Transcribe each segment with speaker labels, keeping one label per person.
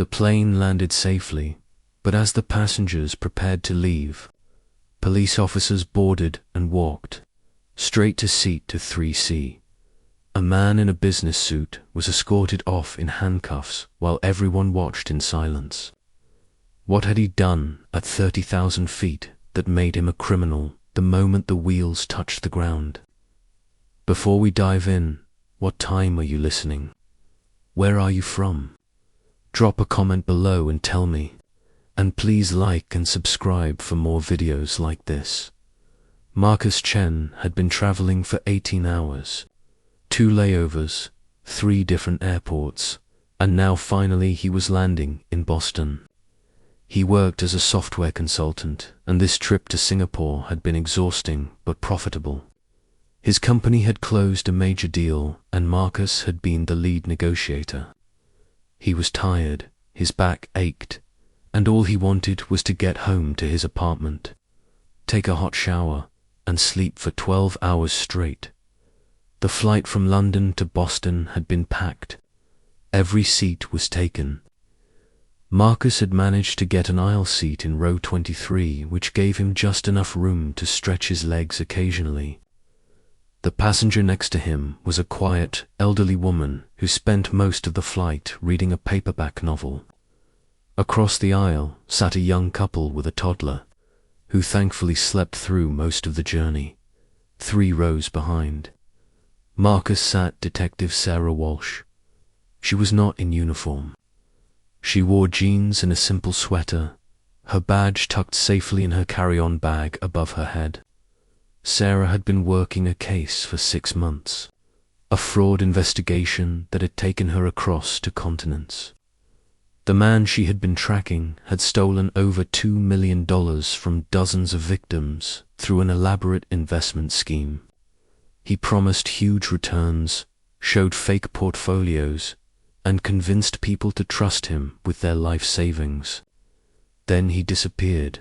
Speaker 1: The plane landed safely, but as the passengers prepared to leave, police officers boarded and walked straight to seat 3C. A man in a business suit was escorted off in handcuffs while everyone watched in silence. What had he done at 30,000 feet that made him a criminal the moment the wheels touched the ground? Before we dive in, what time are you listening? Where are you from? Drop a comment below and tell me. And please like and subscribe for more videos like this. Marcus Chen had been traveling for 18 hours, 2 layovers, 3 different airports, and now finally he was landing in Boston. He worked as a software consultant, and this trip to Singapore had been exhausting but profitable. His company had closed a major deal, and Marcus had been the lead negotiator. He was tired, his back ached, and all he wanted was to get home to his apartment, take a hot shower, and sleep for 12 hours straight. The flight from London to Boston had been packed. Every seat was taken. Marcus had managed to get an aisle seat in row 23, which gave him just enough room to stretch his legs occasionally. The passenger next to him was a quiet, elderly woman who spent most of the flight reading a paperback novel. Across the aisle sat a young couple with a toddler, who thankfully slept through most of the journey, 3 rows behind. Marcus sat Detective Sarah Walsh. She was not in uniform. She wore jeans and a simple sweater, her badge tucked safely in her carry-on bag above her head. Sarah had been working a case for 6 months, a fraud investigation that had taken her across 2 continents. The man she had been tracking had stolen over $2 million from dozens of victims through an elaborate investment scheme. He promised huge returns, showed fake portfolios, and convinced people to trust him with their life savings. Then he disappeared.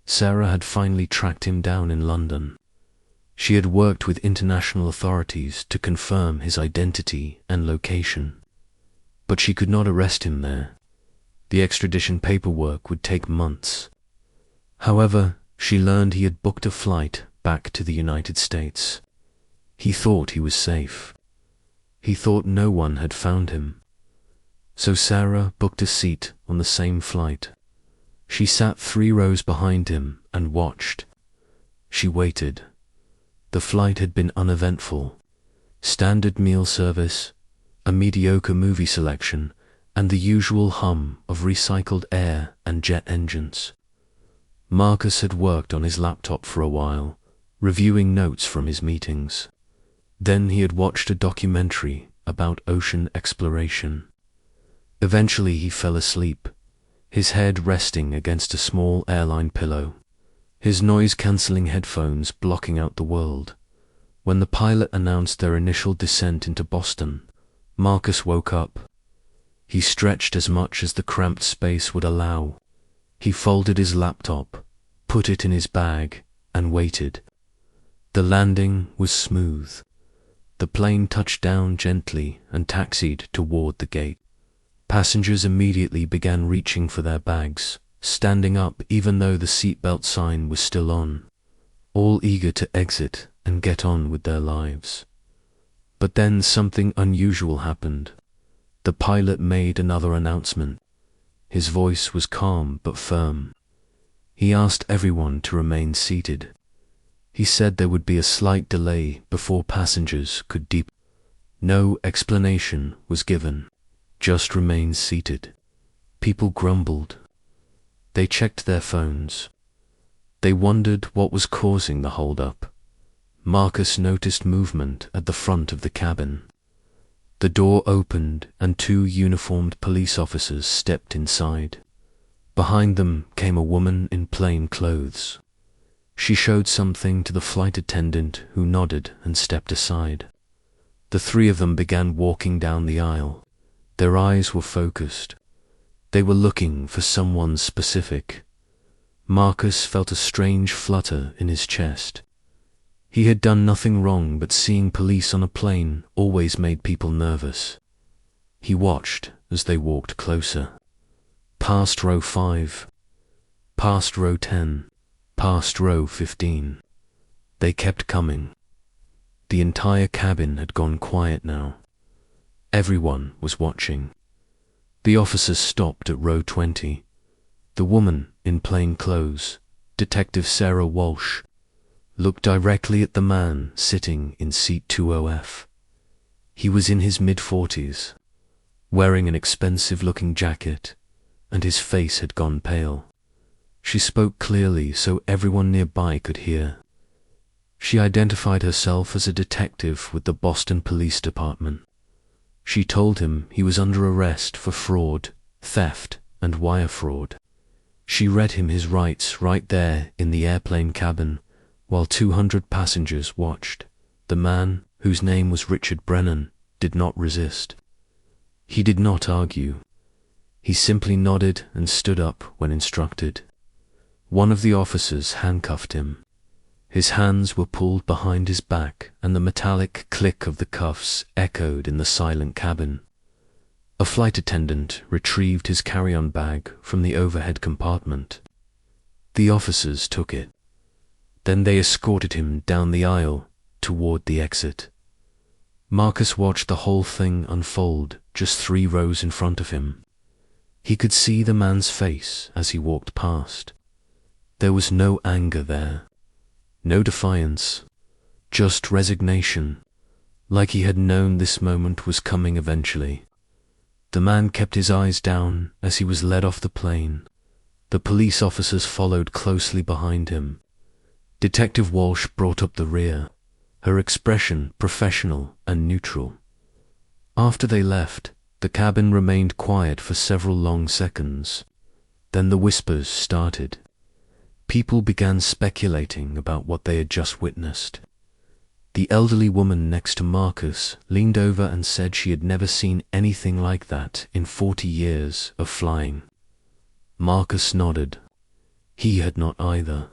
Speaker 1: Sarah had finally tracked him down in London. She had worked with international authorities to confirm his identity and location, but she could not arrest him there. The extradition paperwork would take months. However, she learned he had booked a flight back to the United States. He thought he was safe. He thought no one had found him. So Sarah booked a seat on the same flight. She sat 3 rows behind him and watched. She waited. The flight had been uneventful. Standard meal service, a mediocre movie selection, and the usual hum of recycled air and jet engines. Marcus had worked on his laptop for a while, reviewing notes from his meetings. Then he had watched a documentary about ocean exploration. Eventually he fell asleep, his head resting against a small airline pillow, his noise-cancelling headphones blocking out the world. When the pilot announced their initial descent into Boston, Marcus woke up. He stretched as much as the cramped space would allow. He folded his laptop, put it in his bag, and waited. The landing was smooth. The plane touched down gently and taxied toward the gate. Passengers immediately began reaching for their bags, standing up even though the seatbelt sign was still on, all eager to exit and get on with their lives. But then something unusual happened. The pilot made another announcement. His voice was calm but firm. He asked everyone to remain seated. He said there would be a slight delay before passengers could depart. No explanation was given. Just remain seated. People grumbled. They checked their phones. They wondered what was causing the hold-up. Marcus noticed movement at the front of the cabin. The door opened and 2 uniformed police officers stepped inside. Behind them came a woman in plain clothes. She showed something to the flight attendant, who nodded and stepped aside. The 3 of them began walking down the aisle. Their eyes were focused. They were looking for someone specific. Marcus felt a strange flutter in his chest. He had done nothing wrong, but seeing police on a plane always made people nervous. He watched as they walked closer. past row 5, past row 10, past row 15. They kept coming. The entire cabin had gone quiet now. Everyone was watching. The officers stopped at row 20. The woman in plain clothes, Detective Sarah Walsh, looked directly at the man sitting in seat 20F. He was in his mid-40s, wearing an expensive-looking jacket, and his face had gone pale. She spoke clearly so everyone nearby could hear. She identified herself as a detective with the Boston Police Department. She told him he was under arrest for fraud, theft, and wire fraud. She read him his rights right there in the airplane cabin, while 200 passengers watched. The man, whose name was Richard Brennan, did not resist. He did not argue. He simply nodded and stood up when instructed. One of the officers handcuffed him. His hands were pulled behind his back, and the metallic click of the cuffs echoed in the silent cabin. A flight attendant retrieved his carry-on bag from the overhead compartment. The officers took it. Then they escorted him down the aisle toward the exit. Marcus watched the whole thing unfold just 3 rows in front of him. He could see the man's face as he walked past. There was no anger there. No defiance, just resignation, like he had known this moment was coming eventually. The man kept his eyes down as he was led off the plane. The police officers followed closely behind him. Detective Walsh brought up the rear, her expression professional and neutral. After they left, the cabin remained quiet for several long seconds. Then the whispers started. People began speculating about what they had just witnessed. The elderly woman next to Marcus leaned over and said she had never seen anything like that in 40 years of flying. Marcus nodded. He had not either.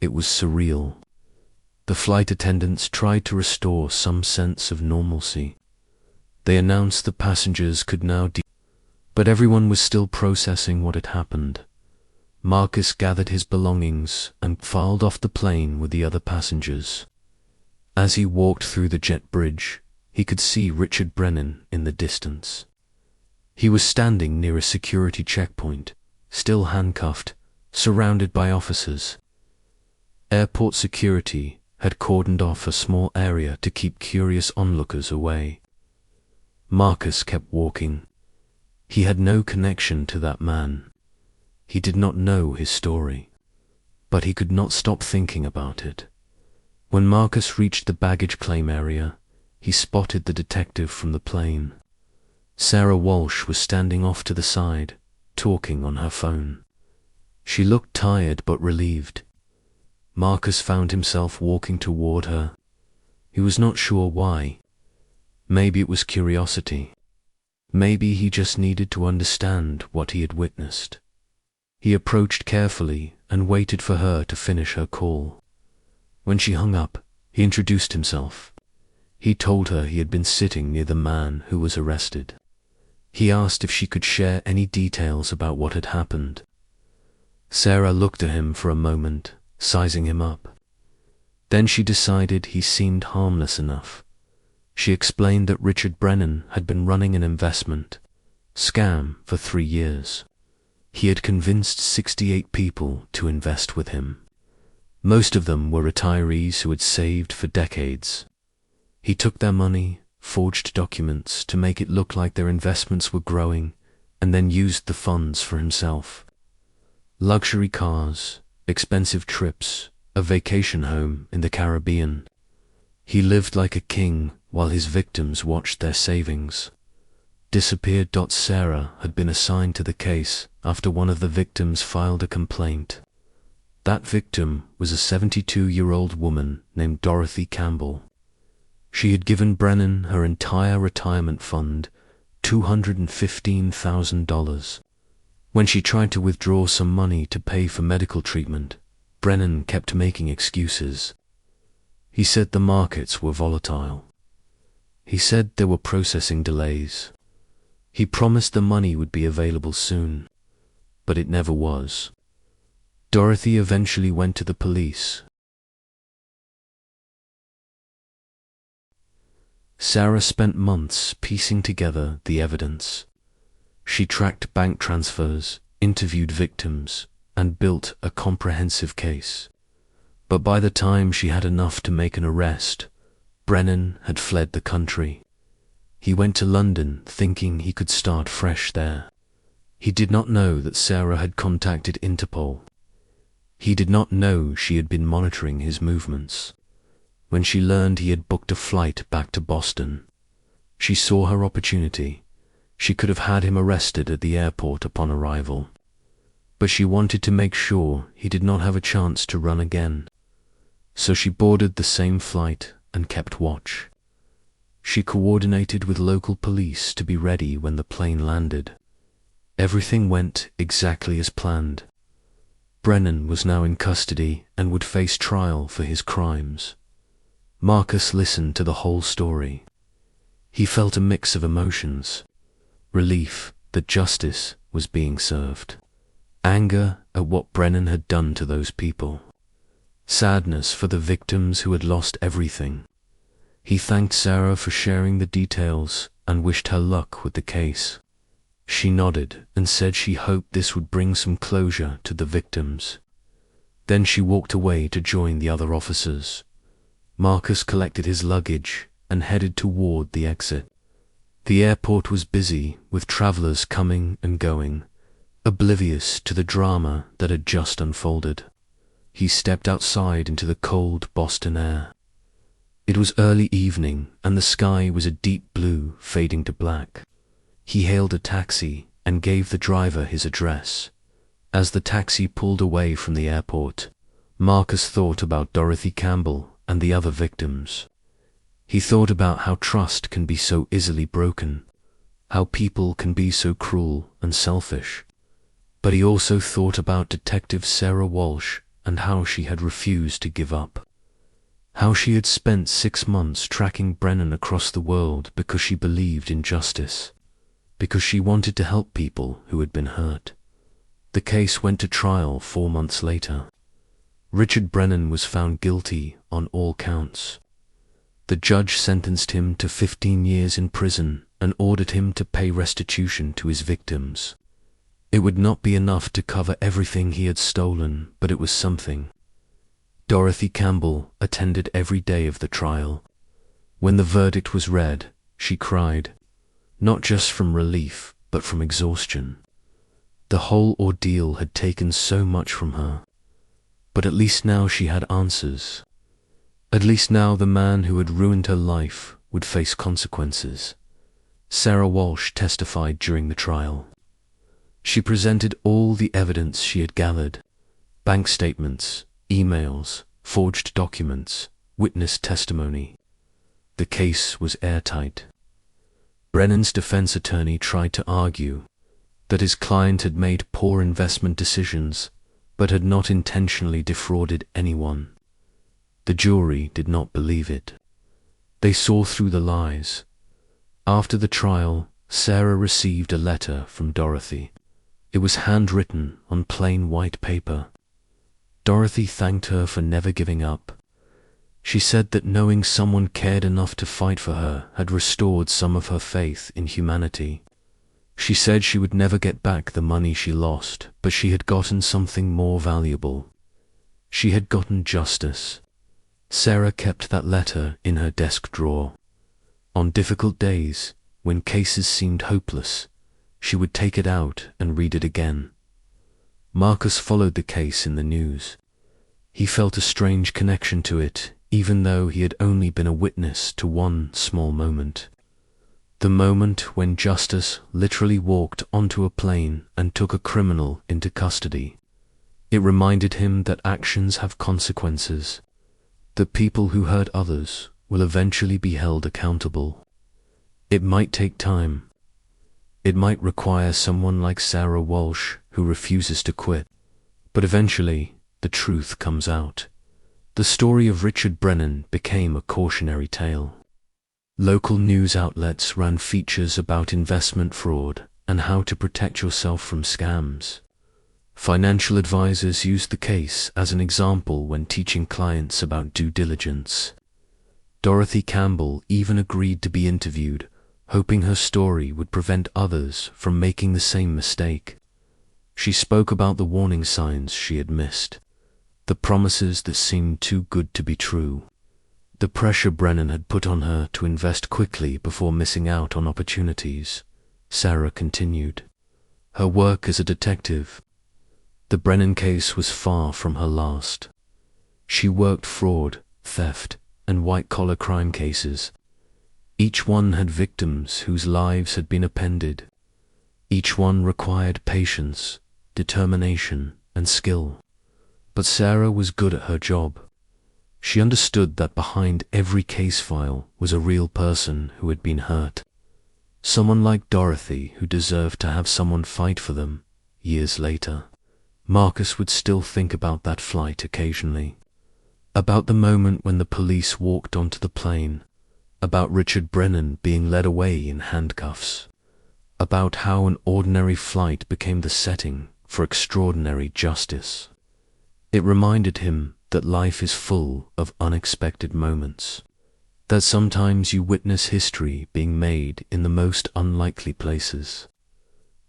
Speaker 1: It was surreal. The flight attendants tried to restore some sense of normalcy. They announced the passengers could now but everyone was still processing what had happened. Marcus gathered his belongings and filed off the plane with the other passengers. As he walked through the jet bridge, he could see Richard Brennan in the distance. He was standing near a security checkpoint, still handcuffed, surrounded by officers. Airport security had cordoned off a small area to keep curious onlookers away. Marcus kept walking. He had no connection to that man. He did not know his story, but he could not stop thinking about it. When Marcus reached the baggage claim area, he spotted the detective from the plane. Sarah Walsh was standing off to the side, talking on her phone. She looked tired but relieved. Marcus found himself walking toward her. He was not sure why. Maybe it was curiosity. Maybe he just needed to understand what he had witnessed. He approached carefully and waited for her to finish her call. When she hung up, he introduced himself. He told her he had been sitting near the man who was arrested. He asked if she could share any details about what had happened. Sarah looked at him for a moment, sizing him up. Then she decided he seemed harmless enough. She explained that Richard Brennan had been running an investment scam for 3 years. He had convinced 68 people to invest with him. Most of them were retirees who had saved for decades. He took their money, forged documents to make it look like their investments were growing, and then used the funds for himself. Luxury cars, expensive trips, a vacation home in the Caribbean. He lived like a king while his victims watched their savings. Disappeared. Sarah had been assigned to the case after one of the victims filed a complaint. That victim was a 72-year-old woman named Dorothy Campbell. She had given Brennan her entire retirement fund, $215,000. When she tried to withdraw some money to pay for medical treatment, Brennan kept making excuses. He said the markets were volatile. He said there were processing delays. He promised the money would be available soon. but it never was. Dorothy eventually went to the police. Sarah spent months piecing together the evidence. She tracked bank transfers, interviewed victims, and built a comprehensive case. But by the time she had enough to make an arrest, Brennan had fled the country. He went to London thinking he could start fresh there. He did not know that Sarah had contacted Interpol. He did not know she had been monitoring his movements. When she learned he had booked a flight back to Boston, she saw her opportunity. She could have had him arrested at the airport upon arrival. But she wanted to make sure he did not have a chance to run again. So she boarded the same flight and kept watch. She coordinated with local police to be ready when the plane landed. Everything went exactly as planned. Brennan was now in custody and would face trial for his crimes. Marcus listened to the whole story. He felt a mix of emotions: relief that justice was being served, anger at what Brennan had done to those people, sadness for the victims who had lost everything. He thanked Sarah for sharing the details and wished her luck with the case. She nodded and said she hoped this would bring some closure to the victims. Then she walked away to join the other officers. Marcus collected his luggage and headed toward the exit. The airport was busy with travelers coming and going, oblivious to the drama that had just unfolded. He stepped outside into the cold Boston air. It was early evening and the sky was a deep blue fading to black. He hailed a taxi and gave the driver his address. As the taxi pulled away from the airport, Marcus thought about Dorothy Campbell and the other victims. He thought about how trust can be so easily broken, how people can be so cruel and selfish. But he also thought about Detective Sarah Walsh and how she had refused to give up. How she had spent 6 months tracking Brennan across the world because she believed in justice, because she wanted to help people who had been hurt. The case went to trial 4 months later. Richard Brennan was found guilty on all counts. The judge sentenced him to 15 years in prison and ordered him to pay restitution to his victims. It would not be enough to cover everything he had stolen, but it was something. Dorothy Campbell attended every day of the trial. When the verdict was read, she cried, not just from relief, but from exhaustion. The whole ordeal had taken so much from her. But at least now she had answers. At least now the man who had ruined her life would face consequences. Sarah Walsh testified during the trial. She presented all the evidence she had gathered: bank statements, emails, forged documents, witness testimony. The case was airtight. Brennan's defense attorney tried to argue that his client had made poor investment decisions but had not intentionally defrauded anyone. The jury did not believe it. They saw through the lies. After the trial, Sarah received a letter from Dorothy. It was handwritten on plain white paper. Dorothy thanked her for never giving up. She said that knowing someone cared enough to fight for her had restored some of her faith in humanity. She said she would never get back the money she lost, but she had gotten something more valuable. She had gotten justice. Sarah kept that letter in her desk drawer. On difficult days, when cases seemed hopeless, she would take it out and read it again. Marcus followed the case in the news. He felt a strange connection to it, even though he had only been a witness to one small moment. The moment when justice literally walked onto a plane and took a criminal into custody. It reminded him that actions have consequences. The people who hurt others will eventually be held accountable. It might take time. It might require someone like Sarah Walsh who refuses to quit. But eventually, the truth comes out. The story of Richard Brennan became a cautionary tale. Local news outlets ran features about investment fraud and how to protect yourself from scams. Financial advisors used the case as an example when teaching clients about due diligence. Dorothy Campbell even agreed to be interviewed, hoping her story would prevent others from making the same mistake. She spoke about the warning signs she had missed, the promises that seemed too good to be true, the pressure Brennan had put on her to invest quickly before missing out on opportunities. Sarah continued. Her work as a detective. The Brennan case was far from her last. She worked fraud, theft, and white-collar crime cases. Each one had victims whose lives had been upended. Each one required patience, determination, and skill. But Sarah was good at her job. She understood that behind every case file was a real person who had been hurt. Someone like Dorothy who deserved to have someone fight for them. Years later, Marcus would still think about that flight occasionally. About the moment when the police walked onto the plane. About Richard Brennan being led away in handcuffs. About how an ordinary flight became the setting for extraordinary justice. It reminded him that life is full of unexpected moments, that sometimes you witness history being made in the most unlikely places,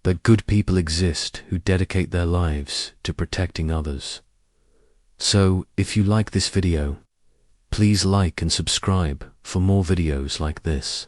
Speaker 1: that good people exist who dedicate their lives to protecting others. So, if you like this video, please like and subscribe for more videos like this.